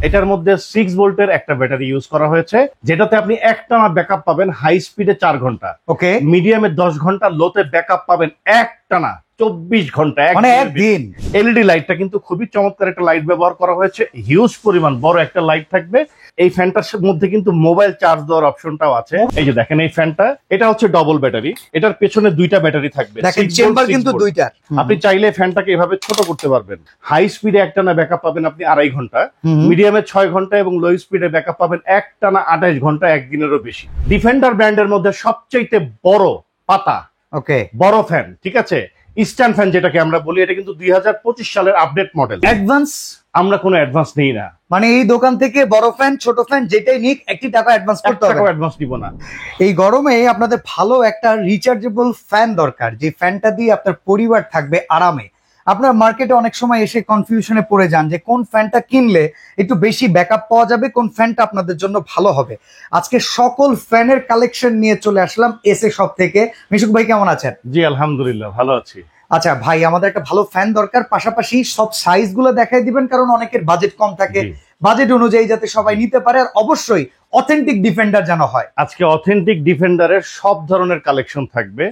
এটার মধ্যে 6 ভোল্টের একটা ব্যাটারি ইউজ করা হয়েছে, যেটাতে আপনি একটানা ব্যাকআপ পাবেন হাই স্পিডে 4 ঘন্টা, ওকে, মিডিয়ামে 10 ঘন্টা, লোতে ব্যাকআপ পাবেন একটানা 24 ঘন্টা, মানে একদিন। এলইডি লাইটটা কিন্তু খুবই চমৎকার একটা লাইট ব্যবহার করা হয়েছে, হিউজ পরিমাণ বড় একটা লাইট থাকবে। এই ফ্যানটার মধ্যে কিন্তু মোবাইল চার্জ দেওয়ার অপশনটাও আছে। এই যে দেখেন এই ফ্যানটা, এটা হচ্ছে ডবল ব্যাটারি, এটার পেছনে দুইটা ব্যাটারি থাকবে, দেখেন চেম্বার কিন্তু দুইটা। আপনি চাইলে ফ্যানটাকে এভাবে ছোট করতে পারবেন। হাই স্পিডে একটানা ব্যাকআপ পাবেন আপনি 2.5 ঘন্টা, মিডিয়ামে 6 ঘন্টা এবং লো স্পিডে ব্যাকআপ পাবেন একটানা 28 ঘন্টা, একদিনেরও বেশি। ডিফেন্ডার ব্র্যান্ডের মধ্যে সবচেয়ে বড় পাতা, ওকে, বড় ফ্যান, ঠিক আছে, স্ট্যান্ড ফ্যান যেটাকে আমরা বলি, এটা কিন্তু 2025 সালের আপডেট মডেল। অ্যাডভান্স আমরা কোনো অ্যাডভান্স নেই না, মানে এই দোকান থেকে বড় ফ্যান ছোট ফ্যান যেটাই নিক একটি টাকা অ্যাডভান্স করতে হবে, অ্যাডভান্স দিব না। এই গরমে আপনাদের ভালো একটা রিচার্জেবল ফ্যান দরকার, যে ফ্যানটা দিয়ে আপনার পরিবার থাকবে আরামে। আপনার মার্কেটে অনেক সময় এসে কনফিউশনে পড়ে যান যে কোন ফ্যানটা কিনলে একটু বেশি ব্যাকআপ পাওয়া যাবে, কোন ফ্যানটা আপনাদের জন্য ভালো হবে। আজকে সকল ফ্যানের কালেকশন নিয়ে চলে আসলাম এসএ শপ থেকে। মিশুক ভাই কেমন আছেন? জি আলহামদুলিল্লাহ ভালো আছি। আচ্ছা ভাই, আমাদের একটা ভালো ফ্যান দরকার, পাশাপাশি সব সাইজ গুলো দেখাই দিবেন, কারণ অনেকের বাজেট কম থাকে, বাজেট অনুযায়ী যাতে সবাই নিতে পারে, আর অবশ্যই অথেন্টিক ডিফেন্ডার যেন হয়। আজকে অথেন্টিক ডিফেন্ডারের সব ধরনের কালেকশন থাকবে,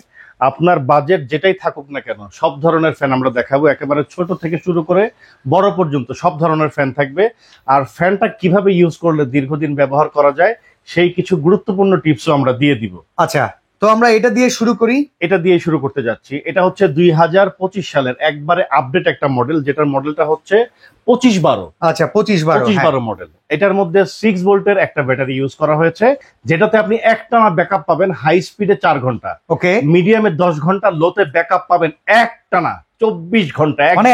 আপনার বাজেট যেটাই থাকুক না কেন সব ধরনের ফ্যান আমরা দেখাবো, একেবারে ছোট থেকে শুরু করে বড় পর্যন্ত সব ধরনের ফ্যান থাকবে। আর ফ্যানটা কিভাবে ইউজ করলে দীর্ঘদিন ব্যবহার করা যায় সেই কিছু গুরুত্বপূর্ণ টিপসও আমরা দিয়ে দিব। আচ্ছা, তো আমরা এটা দিয়ে শুরু করি। এটা দিয়ে শুরু করতে যাচ্ছি। এটা হচ্ছে 2025 সালের একবারে আপডেট একটা মডেল, যেটার মডেলটা হচ্ছে 2512। আচ্ছা, 2512 মডেল। এটার মধ্যে 6 ভোল্টের একটা ব্যাটারি ইউজ করা হয়েছে, যেটাতে আপনি একটানা ব্যাকআপ পাবেন হাই স্পিডে 4 ঘন্টা, ওকে, মিডিয়ামে 10 ঘন্টা, লোতে ব্যাকআপ পাবেন একটানা 24 ঘন্টা, মানে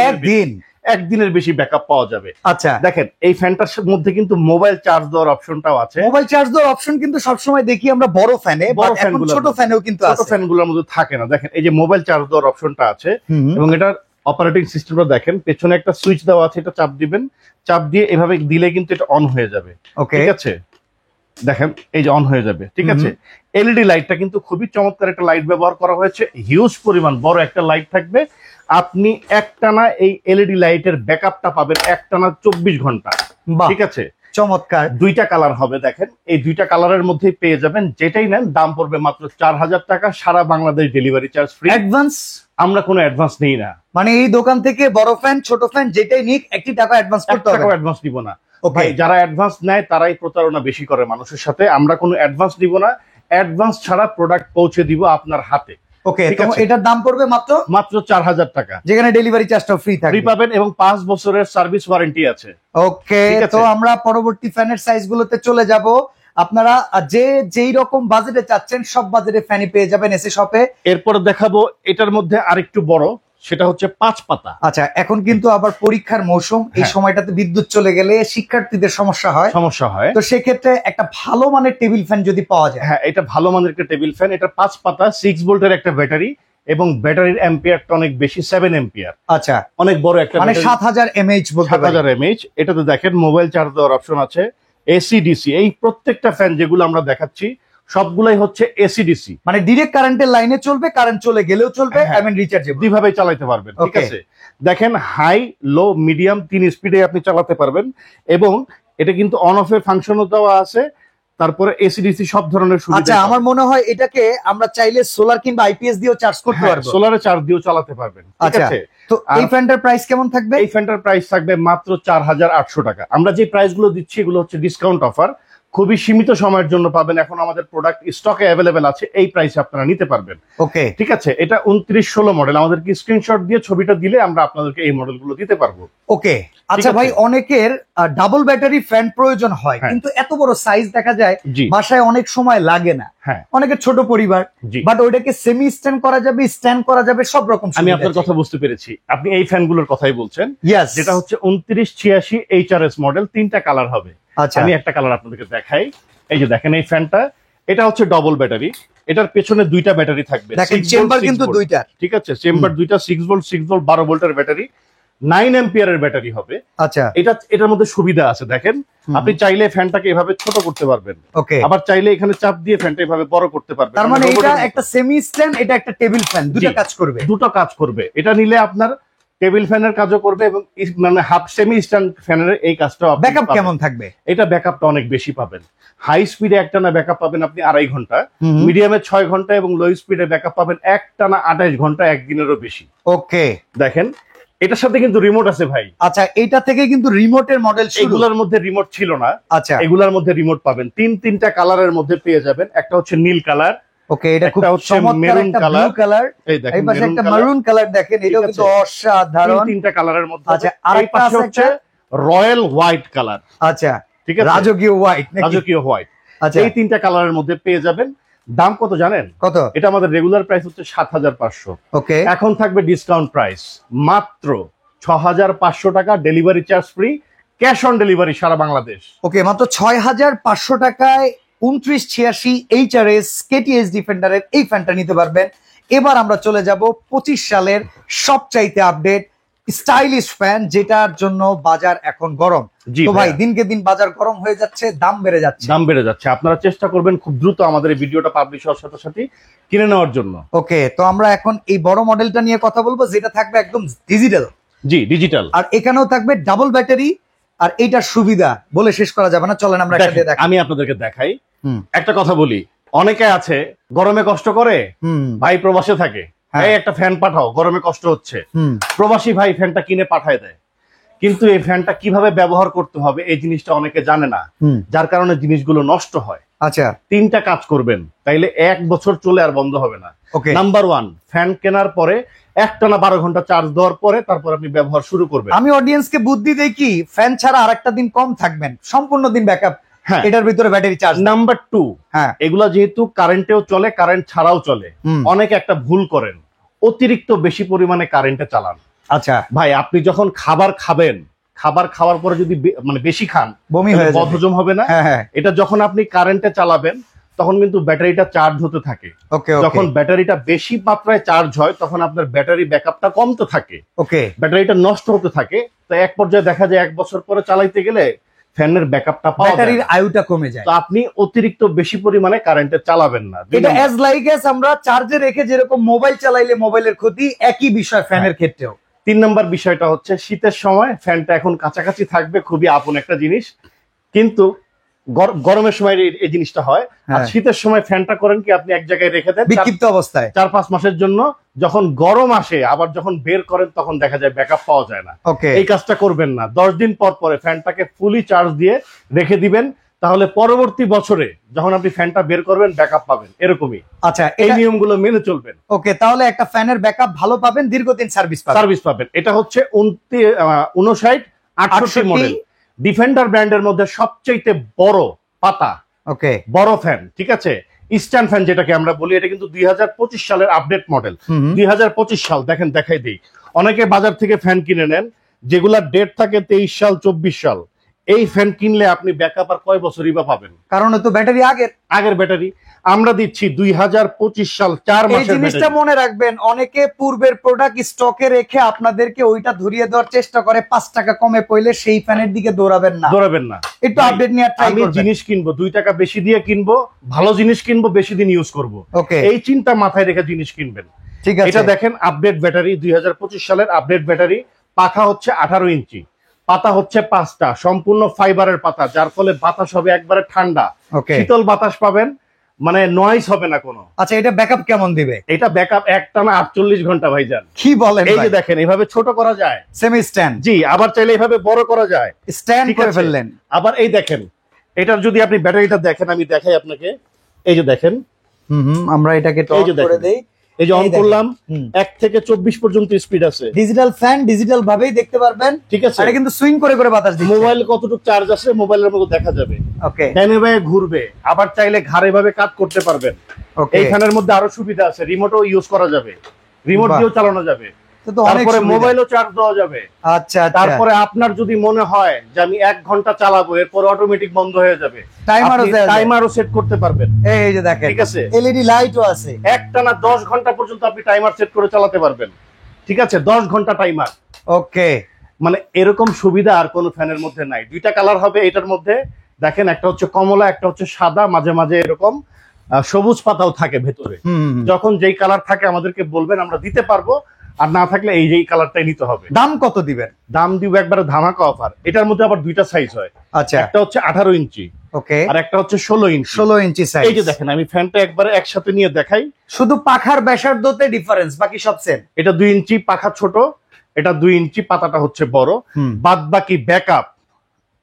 একদিনের বেশি ব্যাকআপ পাওয়া যাবে। আচ্ছা দেখেন এই ফ্যানটার মধ্যে কিন্তু মোবাইল চার্জ দেওয়ার অপশনটাও আছে। মোবাইল চার্জ দেওয়ার অপশন কিন্তু সবসময় দেখি আমরা বড় ফ্যানে, এখন ছোট ফ্যানেও কিন্তু আছে। ছোট ফ্যানগুলোর মধ্যে থাকে না। দেখেন এই যে মোবাইল চার্জ দেওয়ার অপশনটা আছে, এবং এটার অপারেটিং সিস্টেমটা দেখেন, পেছনে একটা সুইচ দেওয়া আছে, এটা চাপ দিবেন, চাপ দিয়ে এভাবে দিলে কিন্তু এটা অন হয়ে যাবে, ঠিক আছে, দেখেন এই যে অন হয়ে যাবে, ঠিক আছে। এলইডি লাইটটা কিন্তু খুবই চমৎকার একটা লাইট ব্যবহার করা হয়েছে, হিউজ পরিমাণ বড় একটা লাইট থাকবে। আপনি একটানা এই এলইডি লাইটের ব্যাকআপটা পাবেন একটানা 24 ঘন্টা, ঠিক আছে, চমৎকার। দুইটা কালার হবে, দেখেন এই দুইটা কালারের মধ্যেই পেয়ে যাবেন। যেটাই নেন দাম পড়বে মাত্র 4000 টাকা, সারা Bangladesh delivery charge free. Advance আমরা কোনো অ্যাডভান্স নেই না, মানে এই দোকান থেকে বড় ফ্যান ছোট ফ্যান যেটাই নিক একটি টাকা অ্যাডভান্স করতে হবে, অ্যাডভান্স দিব না। ভাই যারা অ্যাডভান্স নেয় তারাই প্রতারণা বেশি করে মানুষের সাথে, আমরা কোনো অ্যাডভান্স দিব না, অ্যাডভান্স ছাড়া প্রোডাক্ট পৌঁছে দিব আপনার হাতে। ওকে, এটার দাম পড়বে মাত্র 4000 টাকা, যেখানে ডেলিভারি চার্জটা ফ্রি থাকবে, ফ্রি পাবেন, এবং 5 বছরের সার্ভিস ওয়ারেন্টি আছে। ওকে, তো আমরা পরবর্তী ফ্যানের সাইজ গুলোতে চলে যাব। আপনারা যেই রকম বাজেটে চাচ্ছেন সব বাজেটে ফ্যানই পেয়ে যাবেন এসএ শপে। এরপর দেখাবো এটার মধ্যে আরেকটু বড়, সেটা হচ্ছে 5 পাতা। আচ্ছা, এখন কিন্তু আবার পরীক্ষার মৌসুম, এই সময়টাতে বিদ্যুৎ চলে গেলে শিক্ষার্থীদের সমস্যা হয়, তো সেক্ষেত্রে একটা ভালো মানের টেবিল ফ্যান যদি পাওয়া যায়। হ্যাঁ, এটা ভালো মানের একটা টেবিল ফ্যান, এটা 5 পাতা, 6 ভোল্টের একটা ব্যাটারি, এবং ব্যাটারির অ্যাম্পিয়ারটা অনেক বেশি, 7 অ্যাম্পিয়ার। আচ্ছা, অনেক বড় একটা, মানে 7000 mAh বলতে পারি। 7000 mAh। এটাতে দেখেন মোবাইল চার্জ দেওয়ার অপশন আছে, এসি ডিসি। এই প্রত্যেকটা ফ্যান যেগুলো আমরা দেখাচ্ছি সবগুলাই হচ্ছে এসি ডিসি, মানে ডিরেক্ট কারেন্টের লাইনে চলবে, কারেন্ট চলে গেলেও চলবে, রিচার্জেবল, দুইভাবে চালাতে পারবেন, ঠিক আছে। দেখেন হাই, লো, মিডিয়াম 3 স্পিডে আপনি চালাতে পারবেন, এবং এটা কিন্তু অন অফ এর ফাংশনও দেওয়া আছে, তারপরে এসিডিসি সব ধরনের সুবিধা। আচ্ছা, আমার মনে হয় এটাকে আমরা চাইলে সোলার কিংবা আইপিএস দিয়েও চার্জ করতে পারবো, সোলারে চার্জ দিয়েও চালাতে পারবেন, ঠিক আছে। তো এই ফ্যানটার প্রাইস কেমন থাকবে? এই ফ্যানটার প্রাইস থাকবে মাত্র 4800 টাকা। আমরা যে প্রাইস গুলো দিচ্ছি এগুলো হচ্ছে ডিসকাউন্ট অফার, খুবই সীমিত সময়ের জন্য পাবেন। এখন আমাদের প্রোডাক্ট স্টকে অ্যাভেলেবেল আছে, এই প্রাইসে আপনারা নিতে পারবেন, ওকে, ঠিক আছে। এটা 2916 মডেল, আমাদেরকে স্ক্রিনশট দিয়ে ছবিটা দিলে আমরা আপনাদেরকে এই মডেলগুলো দিতে পারবো, ওকে। আচ্ছা ভাই, অনেকের ডাবল ব্যাটারি ফ্যান প্রয়োজন হয়, কিন্তু এত বড় সাইজ দেখা যায় বাসায় অনেক সময় লাগে না, অনেকের ছোট পরিবার, বাট ওইটাকে সেমি স্ট্যান্ড করা যাবে, স্ট্যান্ড করা যাবে, সব রকম। আমি আপনার কথা বুঝতে পেরেছি, আপনি এই ফ্যানগুলোর কথাই বলছেন, যেটা হচ্ছে 2986 HRS মডেল, 3টা কালার হবে। আচ্ছা, আমি একটা কালার আপনাদেরকে দেখাই। এই যে দেখেন এই ফ্যানটা, এটা হচ্ছে ডবল ব্যাটারি, এটার পেছনে দুইটা ব্যাটারি থাকবে, দেখেন চেম্বার কিন্তু দুইটা, ঠিক আছে, চেম্বার দুইটা, 6 ভোল্ট 12 ভোল্টের ব্যাটারি, 9 অ্যাম্পিয়ারের ব্যাটারি হবে। আচ্ছা, এটার মধ্যে সুবিধা আছে, দেখেন আপনি চাইলে ফ্যানটাকে এভাবে ছোট করতে পারবেন, ওকে, আবার চাইলে এখানে চাপ দিয়ে ফ্যানটা এভাবে বড় করতে পারবেন। তার মানে এটা একটা সেমি স্ট্যান্ড, এটা একটা টেবিল ফ্যান, দুটো কাজ করবে, দুটো কাজ করবে। এটা নিলে আপনার টেবিল ফ্যানের কাজও করবে এবং মানে হাফ সেমি স্ট্যান্ড ফ্যানের এই কাজটা। ব্যাকআপ কেমন থাকবে? এটা ব্যাকআপটা অনেক বেশি পাবেন। হাই স্পিডে একটানা ব্যাকআপ পাবেন আপনি 2.5 ঘন্টা, মিডিয়ামে 6 ঘন্টা এবং লো স্পিডে ব্যাকআপ পাবেন একটানা 28 ঘন্টা, একদিনেরও বেশি। ওকে, দেখেন এটার সাথে কিন্তু রিমোট আছে ভাই। আচ্ছা, এটা থেকে কিন্তু রিমোটের মডেল শুরু। এগুলোর মধ্যে রিমোট ছিল না। আচ্ছা, এগুলোর মধ্যে রিমোট পাবেন তিনটা কালারের মধ্যে পেয়ে যাবেন। একটা হচ্ছে নীল কালার, ওকে, এটা খুব চমৎকার একটা ব্লু কালার, এই পাশে একটা মেরুন কালার, দেখেন এটাও কিন্তু অসাধারণ। তিনটা কালারের মধ্যে। আচ্ছা, আরেকটা হচ্ছে রয়্যাল হোয়াইট কালার। আচ্ছা, ঠিক আছে, রাজকীয় হোয়াইট, রাজকীয় হোয়াইট। আচ্ছা, এই তিনটা কালারের মধ্যে পেয়ে যাবেন। দাম কত জানেন? কত? এটা আমাদের রেগুলার প্রাইস হচ্ছে 7,500। ওকে, এখন থাকবে ডিসকাউন্ট প্রাইস মাত্র 6,500 টাকা, delivery charge free, cash on delivery সারা বাংলাদেশ। ওকে, মাত্র 6,500 টাকায় 2986 HRS KTH ডিফেন্ডারের এই ফ্যানটা নিতে পারবেন। এবার আমরা চলে যাব 25 সালের সবচাইতে আপডেট স্টাইলিশ ফ্যান, যেটার জন্য বাজার এখন গরম। তো ভাই, দিনকে দিন বাজার গরম হয়ে যাচ্ছে, দাম বেড়ে যাচ্ছে। আপনারা চেষ্টা করবেন খুব দ্রুত আমাদের এই ভিডিওটা পাবলিশ হওয়ার সাথে সাথে কিনে নেওয়ার জন্য। ওকে, তো আমরা এখন এই বড় মডেলটা নিয়ে কথা বলবো, যেটা থাকবে একদম ডিজিটাল। জি, ডিজিটাল। আর এখানেও থাকবে ডাবল ব্যাটারি। আর এইটার সুবিধা বলে শেষ করা যাবে না, চলেন আমরা একটা দিয়ে দেখাই। আমি আপনাদেরকে দেখাই। একটা কথা বলি, অনেকে আছে গরমে কষ্ট করে, ভাই প্রবাসে থাকে, এই একটা ফ্যান পাঠাও, গরমে কষ্ট হচ্ছে, প্রবাসী ভাই ফ্যানটা কিনে পাঠায় দেয়, কিন্তু এই ফ্যানটা কিভাবে ব্যবহার করতে হবে এই জিনিসটা অনেকে জানে না, যার কারণে জিনিসগুলো নষ্ট হয়। আচ্ছা, তিনটা কাজ করবেন, তাইলে 1 বছর চলে আর বন্ধ হবে না। নাম্বার 1, ফ্যান কেনার পরে একটানা 12 ঘন্টা চার্জ দেওয়ার পরে তারপর আপনি ব্যবহার শুরু করবেন। আমি অডিয়েন্সকে বুদ্ধি দেই কি, ফ্যান ছাড়া আরেকটা দিন কম থাকবেন, সম্পূর্ণ দিন ব্যাকআপ, এটার ভিতরে ব্যাটারি চার্জ। নাম্বার 2, এগুলা যেহেতু কারেন্টেও চলে, কারেন্ট ছাড়াও চলে, অনেকে একটা ভুল করেন, অতিরিক্ত বেশি পরিমাণে কারেন্টে চালান। আচ্ছা ভাই, আপনি যখন খাবার খাবেন, খাবার খাওয়ার পরে যদি মানে বেশি খান, বমি হয়ে যাবে, বদহজম হবে না? এটা যখন আপনি কারেন্টে চালাবেন তখন কিন্তু ব্যাটারিটা চার্জ হতে থাকে। যখন ব্যাটারিটা বেশি মাত্রায় চার্জ হয় তখন আপনার ব্যাটারি ব্যাকআপটা কমতে থাকে, ব্যাটারিটা নষ্ট হতে থাকে। তো এক পর্যায়ে দেখা যায় 1 বছর পরে চালাইতে গেলে ফ্যানের ব্যাকআপটা পাওয়া যায়, ব্যাটারির আয়ুটা কমে যায়। তো আপনি অতিরিক্ত বেশি পরিমাণে কারেন্টে চালাবেন না। এটা অ্যাজ লাইক এস আমরা চার্জে রেখে যেরকম মোবাইল চালাইলে মোবাইলের ক্ষতি, একই বিষয় ফ্যানের ক্ষেত্রেও। 3 নম্বর বিষয়টা হচ্ছে, শীতের সময় ফ্যানটা এখন কাছাকাছি থাকবে, খুবই আপন একটা জিনিস, কিন্তু গরমের সময় এই জিনিসটা হয়। আর শীতের সময় ফ্যানটা করেন কি, আপনি এক জায়গায় রেখে দেন বিক্ষিপ্ত অবস্থায় 4-5 মাসের জন্য, যখন গরম আসে আবার যখন বের করেন তখন দেখা যায় ব্যাকআপ পাওয়া যায় না। এই কাজটা করবেন না। 10 দিন পর পরে ফ্যানটাকে ফুলি চার্জ দিয়ে রেখে দিবেন, তাহলে পরবর্তী বছরে যখন আপনি ফ্যানটা বের করবেন ব্যাকআপ পাবেন। এরকমই। আচ্ছা, এই নিয়মগুলো মেনে চলবেন। ওকে, তাহলে একটা ফ্যানের ব্যাকআপ ভালো পাবেন, দীর্ঘদিন সার্ভিস পাবেন। এটা হচ্ছে 59-68 মডেল ডিফেন্ডার ব্র্যান্ডের মধ্যে সবচেয়ে বড় পাতা, ওকে, বড় ফ্যান। ঠিক আছে, ইস্টার্ন ফ্যান যেটাকে আমরা বলি, এটা কিন্তু 2025 সালের আপডেট মডেল। 2025 সাল দেখেন, দেখাই দেই। অনেকে বাজার থেকে ফ্যান কিনে নেন যেগুলার ডেট থাকে 23 সাল 24 সাল। এই ফ্যান কিনলে আপনি ব্যাকআপ আর কয় বছরই বা পাবেন? কারণ তো ব্যাটারি আগের ব্যাটারি। আমরা দিচ্ছি 2025 সাল 4 মাসের। এই জিনিসটা মনে রাখবেন, অনেকে পূর্বের প্রোডাক্ট স্টকে রেখে আপনাদেরকে ওইটা ধরিয়ে দেওয়ার চেষ্টা করে, 5 টাকা কমে পড়লে সেই ফ্যানের দিকে দৌড়াবেন না, একটু আপডেট নিয়ে ট্রাই করবেন। আমি জিনিস কিনবো 2 টাকা বেশি দিয়ে কিনবো, ভালো জিনিস কিনবো, বেশি দিন ইউজ করব, এই চিন্তা মাথায় রেখে জিনিস কিনবেন। ঠিক আছে, এটা দেখেন আপডেট ব্যাটারি, 2025 সালের আপডেট ব্যাটারি। পাখা হচ্ছে 18 ইঞ্চি, পাতা হচ্ছে 5টা, সম্পূর্ণ ফাইবারের পাতা, যার ফলে বাতাস হবে একবারে ঠান্ডা, শীতল বাতাস পাবেন, মানে নয়েজ হবে না কোনো। আচ্ছা, এটা ব্যাকআপ কেমন দিবে? এটা ব্যাকআপ একটানা 48 ঘন্টা ভাইজান। কি বলেন? এই যে দেখেন, এইভাবে ছোট করা যায়, সেমি স্ট্যান্ড। জি, আবার চাইলে এইভাবে বড় করা যায়, স্ট্যান্ড করে ফেললেন। আবার এই দেখেন, এটার যদি আপনি ব্যাটারিটা দেখেন, আমি দেখাই আপনাকে। এই যে দেখেন, আমরা এটাকে টর্চ করে দেই, এই যে অন করলাম, 1 থেকে 24 পর্যন্ত স্পিড আছে। ডিজিটাল ফ্যান, ডিজিটাল ভাবেই দেখতে পারবেন। ঠিক আছে, এটা কিন্তু সুইং করে করে বাতাস দিচ্ছে। মোবাইল কতটুকু চার্জ আছে মোবাইলের মতো দেখা যাবে। ওকে, ডানে বায়ে ঘুরবে, আবার চাইলে ঘাড়ে ভাবে কাট করতে পারবেন। ওকে, এই ফ্যানের মধ্যে আরো সুবিধা আছে, রিমোটও ইউজ করা যাবে, রিমোট দিয়েও চালানো যাবে, তারপরে মোবাইলও চার্জ দেওয়া যাবে। আচ্ছা, তারপরে আপনার যদি মনে হয় যে আমি 1 ঘন্টা চালাবো, এরপর অটোমেটিক বন্ধ হয়ে যাবে, টাইমারও সেট করতে পারবেন। এই যে দেখেন, ঠিক আছে, এলইডি লাইটও আছে। একটানা 10 ঘন্টা পর্যন্ত আপনি টাইমার সেট করে চালাতে পারবেন। ঠিক আছে, 10 ঘন্টা টাইমার। ওকে, মানে এরকম সুবিধা আর কোন ফ্যানের মধ্যে নাই। 2টা কালার হবে এটার মধ্যে, দেখেন, একটা হচ্ছে কমলা, একটা হচ্ছে সাদা, মাঝে মাঝে এরকম সবুজ পাতাও থাকে ভেতরে। যখন যেই কালার থাকে আমাদেরকে বলবেন, আমরা দিতে পারবো। আর না থাকলে এই যে কালারটাই নিতে হবে। দাম কত দিবেন? দাম দিব একবারে ধামাকা অফার। এটার মধ্যে আবার দুইটা সাইজ হয়। আচ্ছা, একটা হচ্ছে 18 ইঞ্চি, ওকে, আর একটা হচ্ছে 16 ইঞ্চি। 16 ইঞ্চি সাইজ। এই যে দেখেন আমি ফ্যানটা একবারে একসাথে নিয়ে দেখাই, শুধু পাখার ব্যাসার্ধতে ডিফারেন্স, বাকি সব সেম। এটা 2 ইঞ্চি, পাখা ছোট, এটা 2 ইঞ্চি, পাতাটা হচ্ছে বড়। বাদ বাকি ব্যাকআপ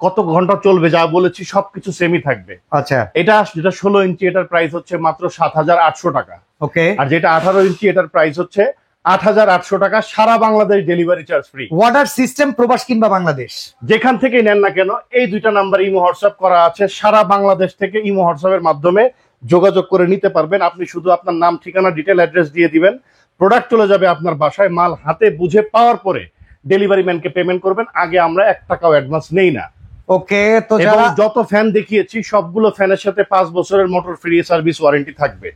কত ঘন্টা চলবে যা বলেছি সবকিছু সেমই থাকবে। আচ্ছা, এটা যেটা 16 ইঞ্চি এটার প্রাইস হচ্ছে মাত্র 7,800 টাকা। ওকে। আর যেটা 18 ইঞ্চি এটার প্রাইস হচ্ছে 8,800 টাকা। সারা Bangladesh delivery charge free. Order system প্রবাস কিংবা বাংলাদেশ যেখান থেকে নেন না কেন এই দুইটা নাম্বার ইমো হোয়াটসঅ্যাপ করা আছে, সারা বাংলাদেশ থেকে ইমো হোয়াটসঅ্যাপের মাধ্যমে যোগাযোগ করে নিতে পারবেন। আপনি শুধু আপনার নাম, ঠিকানা, ডিটেল অ্যাড্রেস দিয়ে দিবেন, প্রোডাক্ট চলে যাবে আপনার বাসায়। মাল হাতে বুঝে পাওয়ার পরে ডেলিভারি ম্যানকে পেমেন্ট করবেন। আগে আমরা 1 টাকাও অ্যাডভান্স নেই না। ওকে। তো এবং যারা যত ফ্যান দেখিয়েছি সবগুলো ফ্যানের সাথে 5 বছরের মোটর ফ্রি সার্ভিস ওয়ারেন্টি থাকবে।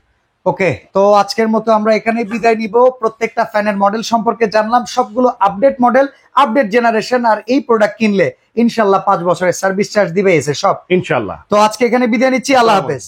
ওকে, তো আজকের মতো আমরা এখানে বিদায় নিব। প্রত্যেকটা ফ্যানের মডেল সম্পর্কে জানলাম, সবগুলো আপডেট মডেল, আপডেট জেনারেশন। আর এই প্রোডাক্ট কিনলে ইনশাল্লাহ 5 বছরের সার্ভিস চার্জ দিবে এসে সব ইনশাল্লাহ। তো আজকে এখানে বিদায় নিচ্ছি, আল্লাহ হাফেজ।